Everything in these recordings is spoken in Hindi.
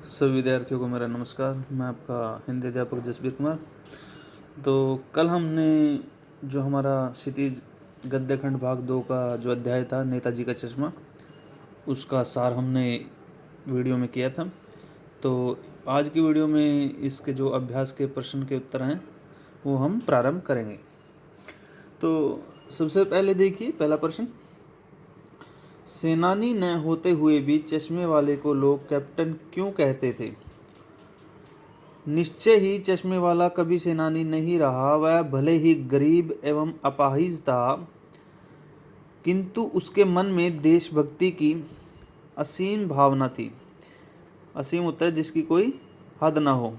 सभी विद्यार्थियों को मेरा नमस्कार। मैं आपका हिंदी अध्यापक जसबीर कुमार। तो कल हमने जो हमारा क्षितिज गद्य खंड भाग 2 का जो अध्याय था नेताजी का चश्मा, उसका सार हमने वीडियो में किया था। तो आज की वीडियो में इसके जो अभ्यास के प्रश्न के उत्तर हैं वो हम प्रारंभ करेंगे। तो सबसे पहले देखिए पहला प्रश्न, सेनानी न होते हुए भी चश्मे वाले को लोग कैप्टन क्यों कहते थे? निश्चय ही चश्मे वाला कभी सेनानी नहीं रहा। वह भले ही गरीब एवं अपाहिज था, किंतु उसके मन में देशभक्ति की असीम भावना थी। असीम होता है जिसकी कोई हद न हो।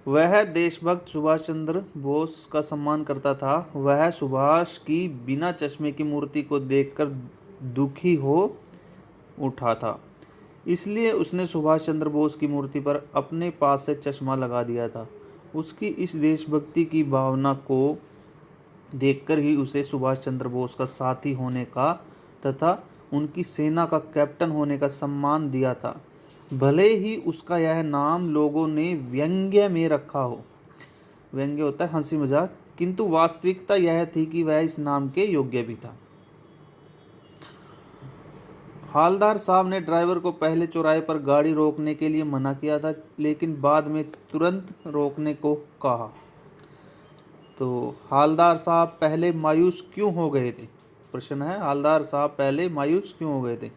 वह देशभक्त सुभाष चंद्र बोस का सम्मान करता था। वह सुभाष की बिना चश्मे की मूर्ति को देखकर दुखी हो उठा था, इसलिए उसने सुभाष चंद्र बोस की मूर्ति पर अपने पास से चश्मा लगा दिया था। उसकी इस देशभक्ति की भावना को देखकर ही उसे सुभाष चंद्र बोस का साथी होने का तथा उनकी सेना का कैप्टन होने का सम्मान दिया था, भले ही उसका यह नाम लोगों ने व्यंग्य में रखा हो। व्यंग्य होता है हंसी मजाक, किंतु वास्तविकता यह थी कि वह इस नाम के योग्य भी था। हालदार साहब ने ड्राइवर को पहले चौराहे पर गाड़ी रोकने के लिए मना किया था, लेकिन बाद में तुरंत रोकने को कहा। तो हालदार साहब पहले मायूस क्यों हो गए थे? प्रश्न है, हालदार साहब पहले मायूस क्यों हो गए थे?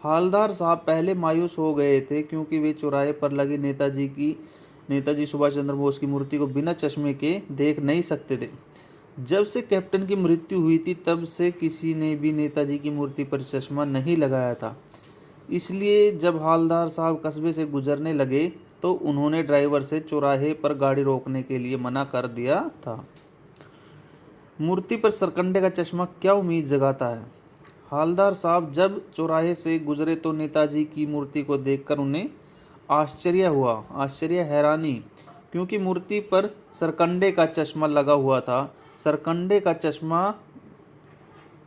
हालदार साहब पहले मायूस हो गए थे क्योंकि वे चौराहे पर लगी नेताजी सुभाष चंद्र बोस की मूर्ति को बिना चश्मे के देख नहीं सकते थे। जब से कैप्टन की मृत्यु हुई थी तब से किसी ने भी नेताजी की मूर्ति पर चश्मा नहीं लगाया था। इसलिए जब हालदार साहब कस्बे से गुजरने लगे तो उन्होंने ड्राइवर से चौराहे पर गाड़ी रोकने के लिए मना कर दिया था। मूर्ति पर सरकंडे का चश्मा क्या उम्मीद जगाता है? हालदार साहब जब चौराहे से गुजरे तो नेताजी की मूर्ति को देखकर उन्हें आश्चर्य हुआ। आश्चर्य, हैरानी, क्योंकि मूर्ति पर सरकंडे का चश्मा लगा हुआ था। सरकंडे का चश्मा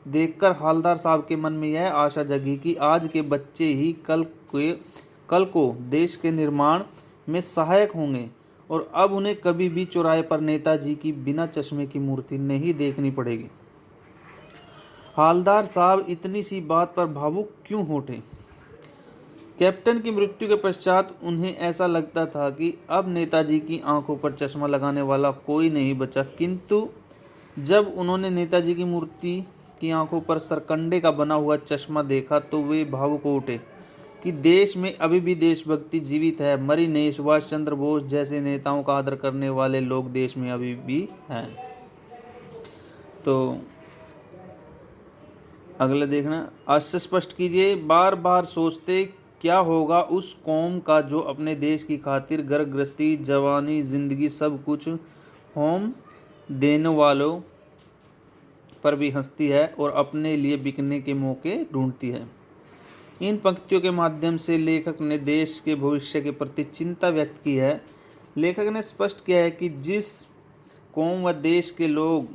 देखकर हालदार साहब के मन में यह आशा जगी कि आज के बच्चे ही कल को देश के निर्माण में सहायक होंगे और अब उन्हें कभी भी चौराहे पर नेताजी की बिना चश्मे की मूर्ति नहीं देखनी पड़ेगी। हालदार साहब इतनी सी बात पर भावुक क्यों हो उठे? कैप्टन की मृत्यु के पश्चात उन्हें ऐसा लगता था कि अब नेताजी की आंखों पर चश्मा लगाने वाला कोई नहीं बचा, किंतु जब उन्होंने नेताजी की मूर्ति की आंखों पर सरकंडे का बना हुआ चश्मा देखा तो वे भावुक हो उठे कि देश में अभी भी देशभक्ति जीवित है, मरी नहीं। सुभाष चंद्र बोस जैसे नेताओं का आदर करने वाले लोग देश में अभी भी हैं। तो अगला देखना, अस्पष्ट कीजिए। बार बार सोचते क्या होगा उस कौम का जो अपने देश की खातिर घर गृहस्थी, जवानी, जिंदगी सब कुछ होम देने वालों पर भी हंसती है और अपने लिए बिकने के मौके ढूंढती है। इन पंक्तियों के माध्यम से लेखक ने देश के भविष्य के प्रति चिंता व्यक्त की है। लेखक ने स्पष्ट किया है कि जिस कौम व देश के लोग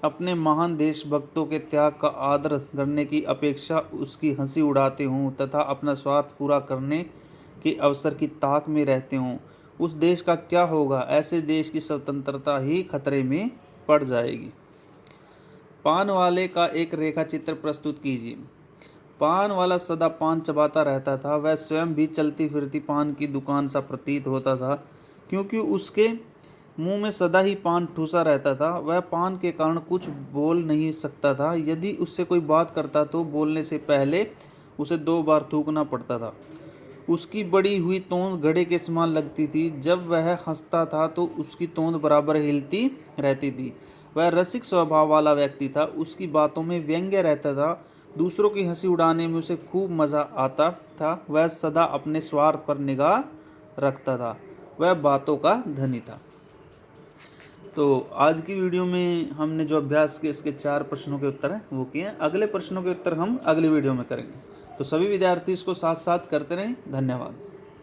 अपने महान देशभक्तों के त्याग का आदर करने की अपेक्षा उसकी हंसी उड़ाते हों तथा अपना स्वार्थ पूरा करने के अवसर की ताक में रहते हों, उस देश का क्या होगा? ऐसे देश की स्वतंत्रता ही खतरे में पड़ जाएगी। पान वाले का एक रेखा चित्र प्रस्तुत कीजिए। पान वाला सदा पान चबाता रहता था। वह स्वयं भी चलती फिरती पान की दुकान सा प्रतीत होता था, क्योंकि उसके मुंह में सदा ही पान ठूसा रहता था। वह पान के कारण कुछ बोल नहीं सकता था। यदि उससे कोई बात करता तो बोलने से पहले उसे 2 बार थूकना पड़ता था। उसकी बड़ी हुई तोंद घड़े के समान लगती थी। जब वह हंसता था तो उसकी तोंद बराबर हिलती रहती थी। वह रसिक स्वभाव वाला व्यक्ति था। उसकी बातों में व्यंग्य रहता था। दूसरों की हंसी उड़ाने में उसे खूब मज़ा आता था। वह सदा अपने स्वार्थ पर निगाह रखता था। वह बातों का धनी था। तो आज की वीडियो में हमने जो अभ्यास के इसके 4 प्रश्नों के उत्तर हैं वो किए हैं। अगले प्रश्नों के उत्तर हम अगली वीडियो में करेंगे। तो सभी विद्यार्थी इसको साथ साथ करते रहें। धन्यवाद।